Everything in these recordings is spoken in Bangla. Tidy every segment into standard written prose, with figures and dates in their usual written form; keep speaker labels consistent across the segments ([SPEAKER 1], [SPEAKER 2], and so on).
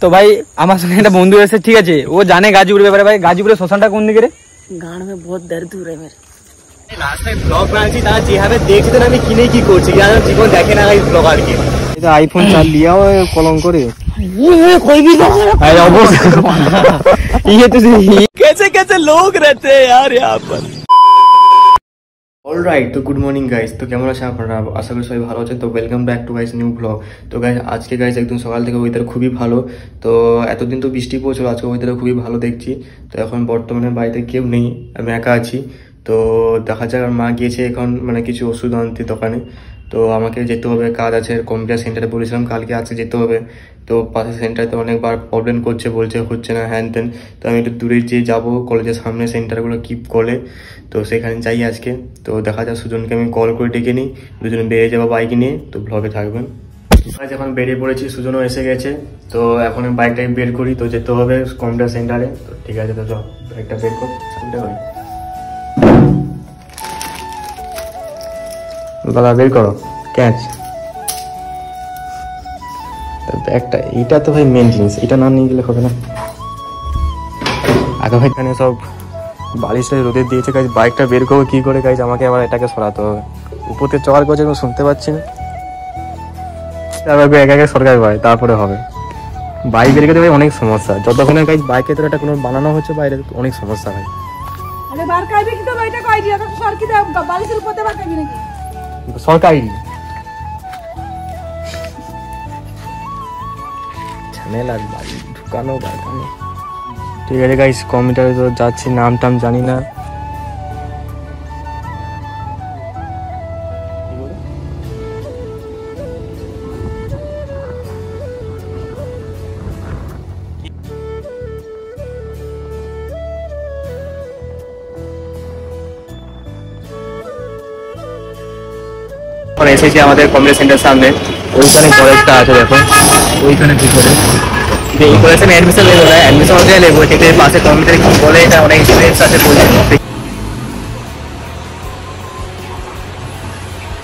[SPEAKER 1] तो भाई আমার সঙ্গে একটা বন্ধু এসেছে, ঠিক আছে? ও জানে গাজীপুরের ব্যাপারে। ভাই গাজীপুরের শ্মশানটা কোন দিকে রে?
[SPEAKER 2] গান में बहुत दर्द हो रहा है मेरे।
[SPEAKER 1] রাস্তায় ব্লগ বানাচ্ছি, তারা যেভাবে দেখছেন আমি কিনে কি করছি জানো, জীবন দেখে না এই ব্লগারকে। এটা আইফোন 4 लिया हो कलम करे
[SPEAKER 2] ये कोई भी
[SPEAKER 1] अरे ये तो कैसे कैसे लोग रहते हैं यार यहाँ पर। অলরাইট, তো গুড মর্নিং গাইস। তো কেমন আছেন আপনারা? আশা করি সবাই ভালো আছেন। তো welcome back to guys new blog. তো গাইস আজকে গাইস একদম সকাল থেকে ওয়েদার খুবই ভালো। তো এতদিন তো বৃষ্টি পড়ছিল, আজকে ওয়েদার খুবই ভালো দেখছি। তো এখন বর্তমানে বাড়িতে কেউ নেই, আমি একা আছি। তো দেখা যাক, আর মা গিয়েছে এখন মানে কিছু ওষুধ আনতে দোকানে। তো আমাকে যেতে হবে, কাজ আছে। কম্পিউটার সেন্টারে বলেছিলাম কালকে, আজকে যেতে হবে। তো পাশের সেন্টারে তো অনেকবার প্রবলেম করছে, বলছে হচ্ছে না হ্যান তেন। তো আমি একটু দূরে যেয়ে যাবো, কলেজের সামনে সেন্টারগুলো কিপ করে। তো সেখানে যাই আজকে। তো দেখা যাক, সুজনকে আমি কল করে ডেকে নিই, দুজনে বেরিয়ে যাবো বাইক নিয়ে। তো ব্লগে থাকবেন। আজ এখন বেরিয়ে পড়েছি, সুজনও এসে গেছে। তো এখন বাইকটাকে বের করি, তো যেতে হবে কম্পিউটার সেন্টারে। তো ঠিক আছে, তো চল বাইকটা বের কর, সামনে হয় দাদা, বের করো ক্যাচ ব্যাগটা। এইটা তো ভাই মেন জিনিস, এটা না নিয়ে গেলে হবে না। আগে ভাই এখানে সব বালিশটা রোদে দিয়েছে গাইজ, বাইকটা বের করবো কি করে গাইজ? আমাকে আবার এটাকে সরাতে হবে। উপরে চড়ার করছে, শুনতে পাচ্ছি না। তারপর একা একা সরকার ভাই, তারপরে হবে। বাইক বের করতে ভাই অনেক সমস্যা, যতক্ষণে গাইজ বাইকে তো একটা কোনো বানানো হচ্ছে বাইরে, অনেক সমস্যা ভাই। সরকারি ঝামেলার বাড়ি ঢুকানো বাইকানো। ঠিক আছে গাইস, কম্পিউটারে তো যাচ্ছি, নাম টাম জানি না। এসেছি আমাদের কম্পিউটার সেন্টার সামনে, ওইখানে কলেজটা আছে দেখো, ওইখানে ভিতরে এই কলেজে অ্যাডমিশন নেবো না, অ্যাডমিশন হতে নেবো, কিন্তু পাশে কম্পিউটার কি বলে এটা অনেক স্টুডেন্টস আছে বলছে।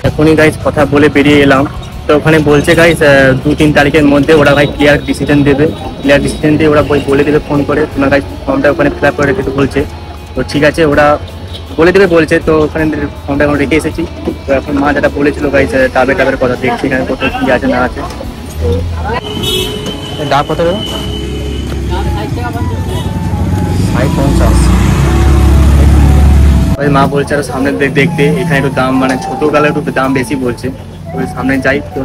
[SPEAKER 1] এখনই গাইজ কথা বলে বেরিয়ে এলাম। তো ওখানে বলছে গাইজ 2-3 তারিখের মধ্যে ওরা ভাই ক্লিয়ার ডিসিশন দেবে। ক্লিয়ার ডিসিশন দিয়ে ওরা বলে দেবে ফোন করে, তোমার গাইজ ফর্মটা ওখানে ফিল আপ করে রেখে বলছে। তো ঠিক আছে, ওরা বলে দেবে বলছে। তো ওখানে ফর্মটা এখন রেখে এসেছি। তো এখন মা যেটা বলেছিল গাইজ টাবের কথা দেখছি, এখানে কোথাও কী আছে না আছে। তো ডাব কত দেবো? 50। ওই মা বলছে আরো সামনে দেখতে, এখানে একটু দাম মানে ছোট গালে একটু দাম বেশি বলছে। ওই সামনে যাই, তো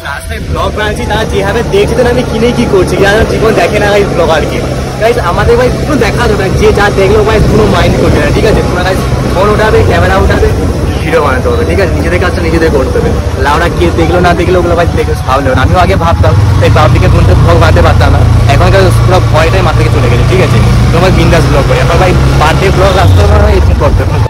[SPEAKER 1] রাস্তায় ব্লগ বানাচ্ছি, তারা যেভাবে দেখছেন আমি কিনে কি করছি জানো, জীবন দেখে না এই ব্লগারকে। গাইজ আমাদের ভাই কোনো দেখা যাবে না, যে যা দেখলো ভাই কোনো মাইন্ড করবে না, ঠিক আছে? তোমরা গাইজ ফোন উঠাবে, ক্যামেরা উঠাবে, ভিডিও বানাতে হবে, ঠিক আছে? নিজেদের কাজটা নিজেদের করতে হবে। লাউরা কে দেখলো না দেখলো ওগুলো ভাই দেখে ভাবলো না। আমিও আগে ভাবতাম, তাই পাবলিকের বলতে ব্লগ বানাতে পারতাম না। এখনকার পুরো ভয়টাই মাথা থেকে চলে গেছে, ঠিক আছে? তোমার বিন্দাস ব্লগ করে এখন ভাই বার্থডে ব্লগ আসতে হবে না, এরকম করতে হবে।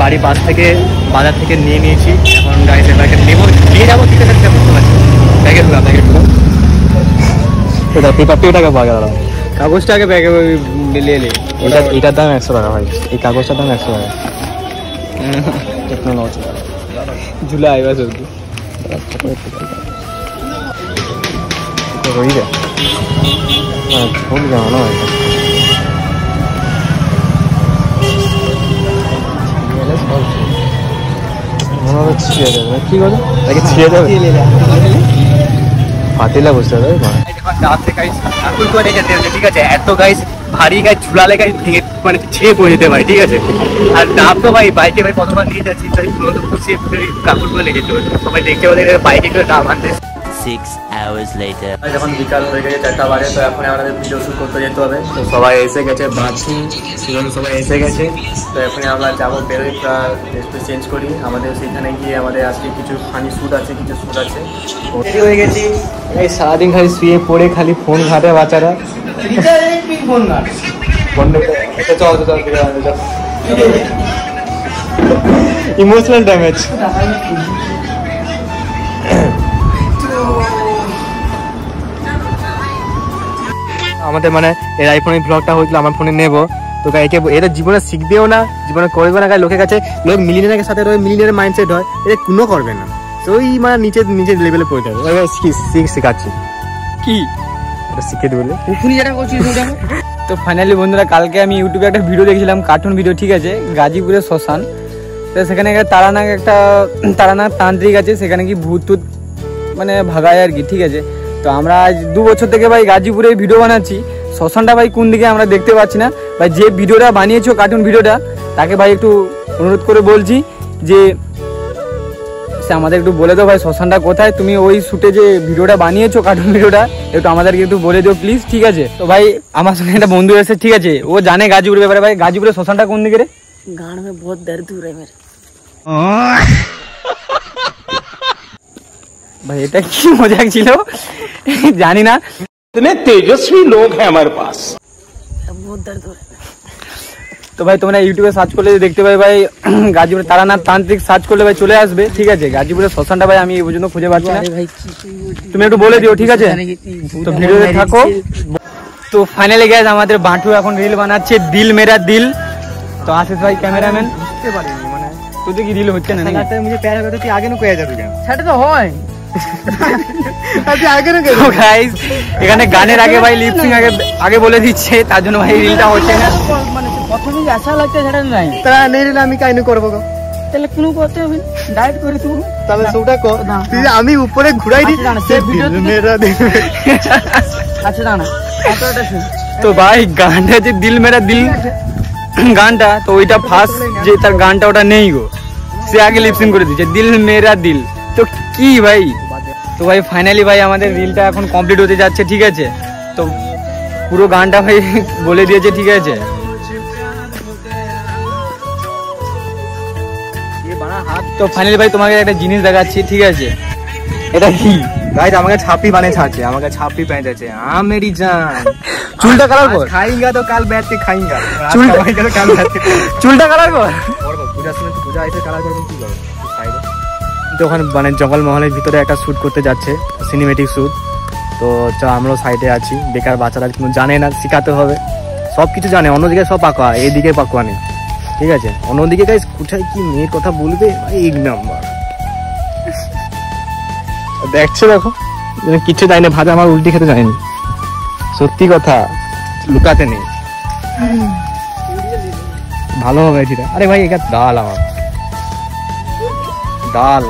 [SPEAKER 1] বাড়ির পাশ থেকে বাজার থেকে নিয়ে নিয়েছি, এখন গাড়িতে ব্যাগে নেবো, নিয়ে যাবো, ঠিক আছে? বুঝতে পারছি ব্যাগে ঢুকা, ব্যাগে ঢুকা পেপারটাকে বাগে দাঁড়াবো, কাগজটাকে ব্যাগে নিয়ে এলে। এটার দাম 100 টাকা ভাই, এই কাগজটার দাম 100 টাকা। টেকনোলজি জুলাই বাস রইবে ভুল যাও না ছিঁড়ে যাবে, কি বলো তাকে ছিঁড়ে যাবে, ফাটিলা বুঝতে হবে। ঠিক আছে, এত গাইস ভারী গাছ ঝুলালে গাছ ভেঙে মানে ছিঁড়ে পড়ে যেতে পারে, ঠিক আছে? আর ডাব তো ভাই বাইকে ভাই কতবার নিয়ে যাচ্ছি, কাপড়গুলো লেগে চলে সবাই দেখতে বলে বাইকে করে ডাব আনতে।
[SPEAKER 3] 6 hours later
[SPEAKER 1] যখন বিকাল হয়ে গেছে 4টা বাজে, তো এখন আমাদের ভিডিও শুট করতে যেতে হবে। তো সবাই এসে গেছে, বাঁচি সুজন সবাই এসে গেছে। তো এখন আমরা যাবো, বেরোই, ড্রেসটা চেঞ্জ করি। আমাদের সেখানে গিয়ে আমাদের আজকে কিছু ফানি শ্যুট আছে, কিছু শ্যুট আছে। রেডি হয়ে গেছি। এই সারাদিন খালি শুয়ে পড়ে খালি ফোন ঘাটে বাচ্চারা, ফোন ঘাট চল চল ইমোশনাল ড্যামেজ। আমাদের মানে এর আইফোনের ব্লগটা হয়েছিল আমার ফোনে নেব, তো একে এটা জীবনে শিখবেও না, জীবনে করবে না, লোকের কাছে লোক মিলিয়নের সাথে রয়ে মিলিয়নের মাইন্ডসেট হয়, এটা কোনো করবে না। তো ওই মানে নিচের লেভেলে পড়ে যাবে। শেখাচ্ছি
[SPEAKER 4] কি
[SPEAKER 1] এটা শিখে দেবে
[SPEAKER 4] উনি যেটা করছিস ওটা। তো ফাইনালি বন্ধুরা, কালকে আমি ইউটিউবে একটা ভিডিও দেখছিলাম, কার্টুন ভিডিও, ঠিক আছে, গাজীপুরের শ্মশান। তো সেখানে একটা তারানাথ তান্ত্রিক আছে, সেখানে কি ভূত টুত মানে ভাগায় আর কি, ঠিক আছে। তো আমরা আজ 2 বছর থেকে ভাই গাজীপুরে ভিডিও বানাচ্ছি, শ্মশানটা ভাই কোন দিকে আমরা দেখতে পাচ্ছি না। ভাই যে ভিডিওটা বানিয়েছো কার্টুন ভিডিওটা, তাকে ভাই একটু অনুরোধ করে বলছি যে সে আমাদের একটু বলে দাও ভাই শ্মশানটা কোথায়। তুমি ওই শুটে যে ভিডিওটা বানিয়েছো কার্টুন ভিডিওটা, একটু আমাদেরকে একটু বলে দিও প্লিজ, ঠিক আছে। তো ভাই আমার সঙ্গে একটা বন্ধু এসে, ঠিক আছে, ও জানে গাজীপুরের ব্যাপারে। ভাই গাজীপুরের শ্মশানটা কোন দিকে রে?
[SPEAKER 2] गांड में बहुत दर्द हो रहा है मेरे।
[SPEAKER 4] ভাই এটা কি মজাক ছিল জানি না।
[SPEAKER 5] इतने तेजस्वी लोग हैं हमारे पास।
[SPEAKER 2] बहुत दर्द हो रहा है।
[SPEAKER 4] তো ভাই তোমরা ইউটিউবে সার্চ করলে দেখতে পাবে ভাই, গাজীপুরে তারানাথ তান্ত্রিক সার্চ করলে ভাই চলে আসবে, ঠিক আছে। গাজীপুরের শ্মশানটা ভাই আমি এই পর্যন্ত খুঁজে পাচ্ছি না,
[SPEAKER 2] अरे भाई
[SPEAKER 4] তুমি একটু বলে দিও, ঠিক আছে। তো ভিডিওতে থাকো। তো ফাইনালি গাইস আমাদের বাঁটু এখন রিল বানাচ্ছে, দিল মেরা দিল। তো আশিস ভাই ক্যামেরাম্যান,
[SPEAKER 1] বুঝতে পারিনি মানে
[SPEAKER 4] তোদের কি রিল হচ্ছে না নাকি?
[SPEAKER 1] मुझे प्यार करते তুই আগে না কয়ে যাবি কেন?
[SPEAKER 4] সেটা তো হয়।
[SPEAKER 1] তুই আগে না
[SPEAKER 4] তো গাইস এখানে গানের আগে ভাই লিপসিং আগে বলে দিচ্ছে, তার জন্য ভাই রিলটা হচ্ছে না।
[SPEAKER 2] মানে প্রথমে যে আশা লাগছে সেটা নাই,
[SPEAKER 1] তা নেই রে আমি কাইনে করব গো।
[SPEAKER 2] তাহলে কোনো করতে হবে ডাইরেক্ট করে তুই
[SPEAKER 1] তাহলে সেটা কর তুই, আমি উপরে ঘুরাই দি
[SPEAKER 2] সে ভিডিও
[SPEAKER 1] মেরা দিল।
[SPEAKER 2] আচ্ছা না এতটা শুন।
[SPEAKER 4] তো ভাই গানটা যে দিল মেরা দিল গানটা, তো ওইটা ফার্স্ট যে তার গানটা ওটা নেই গো, সে আগে লিপসিং করে দিচ্ছে দিল মেরা দিল। তো কি ভাই, তো ভাই ফাইনালি ভাই আমাদের রিলটা এখন কমপ্লিট হতে যাচ্ছে, ঠিক আছে। তো পুরো গানটা ভাই বলে দিয়েছে, ঠিক আছে। তো ফাইনালি ভাই তোমাকে একটা জিনিস দেখাচ্ছি, ঠিক আছে। এটা কি
[SPEAKER 1] गाइस আমাকে ছাপি বানিয়ে ছাড়ছে, আমাকে ছাপি প্যান্ট আছে। मेरी जान
[SPEAKER 4] চুলটা কালার কর,
[SPEAKER 1] खाएंगा तो कल बैठ के खाएंगा,
[SPEAKER 4] চুলটা
[SPEAKER 1] खाएंगा तो कल बैठ के
[SPEAKER 4] চুলটা কালার কর।
[SPEAKER 1] পূজার সময় পূজা এসে কালার করবেন কি করবেন সাইডে। তো ওখানে মানে জঙ্গল মহলের ভিতরে একটা শুট করতে যাচ্ছে, সিনেমেটিক শুট। তো আমরাও সাইডে আছি, বেকার বাচ্চারা কোনো জানে না, শেখাতে হবে। সব কিছু জানে, অন্যদিকে সব পাকোয়া, এইদিকে পাকোয়া নেই, ঠিক আছে। অন্যদিকে গাইস কোথায় কি মেয়ের কথা বলবে এক নাম্বার দেখছে। দেখো কিছু জানি না, ভাজা আমার উল্টি খেতে যায়নি, সত্যি কথা লুকাতে নেই। ভালো হবে এটা। আরে ভাই এটা ডাল, আমার ডাল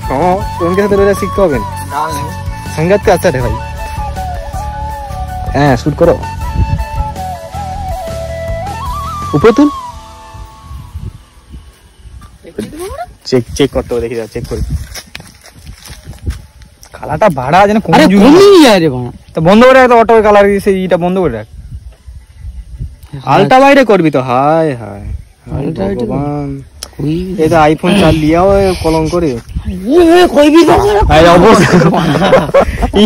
[SPEAKER 1] हाँ उनके साथ रोजा सीखते हो संगत का असर है भाई। हाँ शूट करो, ऊपर तुल চেক করতে হবে, দেখি চেক করি।
[SPEAKER 4] কালারটা ভাড়া যেন
[SPEAKER 2] আরে কমিয়ে যায় রে বাবা।
[SPEAKER 4] তো বন্ধ করে রাখ, অটো কালার সেই ইটা বন্ধ করে রাখ।
[SPEAKER 1] আলটা বাইরে করবি তো? হায় হায় ভগবান, এই তো আইফোন 4 लिया हो कलम करे
[SPEAKER 2] कोई भी तो
[SPEAKER 4] আরে অবশ্যই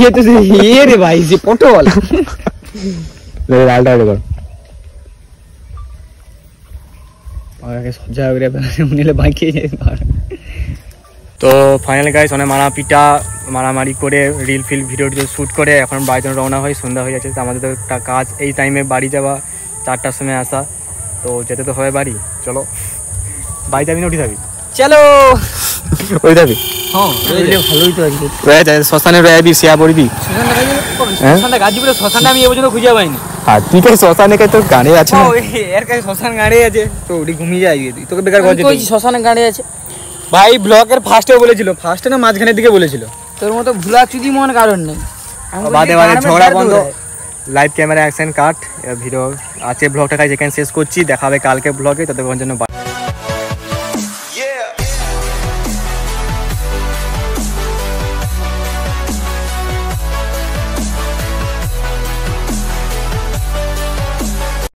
[SPEAKER 4] ये तो ये रे भाई যে পটল
[SPEAKER 1] ले আলটা বাইরে কর।
[SPEAKER 4] और आगे सजा वगैरह उन्हें बाकी
[SPEAKER 1] তো ফাইনালি গাইস অনেক মারামারি করে রিল ফিল ভিডিও শ্যুট করে এখন বাড়ির জন্য রওনা হয়, সন্ধ্যা হয়ে যাচ্ছে। তো আমাদের তো একটা কাজ, এই টাইমে বাড়ি যাওয়া, 4টার সময় আসা, তো যেতে তো হবে বাড়ি। চলো বাড়ি যাবি না উঠে যাবি?
[SPEAKER 4] চলো
[SPEAKER 1] ওই যাবি?
[SPEAKER 4] হ্যাঁ
[SPEAKER 2] ভালোই তো আছে।
[SPEAKER 1] রয়ে যায় শ্মশানে রয়ে যাবি, শেয়া পড়বি।
[SPEAKER 4] শ্মশানটা গাজীপুরের শ্মশানটা আমি এই পর্যন্ত খুঁজে পাইনি।
[SPEAKER 1] আর তুই তো শ্মশানে কে তোর গাড়ি আছে না?
[SPEAKER 4] এর কাছে শ্মশান গাড়ি আছে, তো ওটি ঘুমিয়ে যাই তোকে বেকার করে
[SPEAKER 2] কই শ্মশানে গাড়ি আছে
[SPEAKER 4] ভাই। ব্লগের ফার্স্টে বলেছিল, ফার্স্টে না মাঝখানের দিকে বলেছিল।
[SPEAKER 2] তোর মতো ভুলা চুদি মন কারণ নেই।
[SPEAKER 1] বাদে বাদে ঝগড়া বন্ধ, live camera action cut. Video আছে ব্লগটা যেখানে শেষ করছি, দেখা হবে কালকে ব্লগে। ততক্ষণ জন্য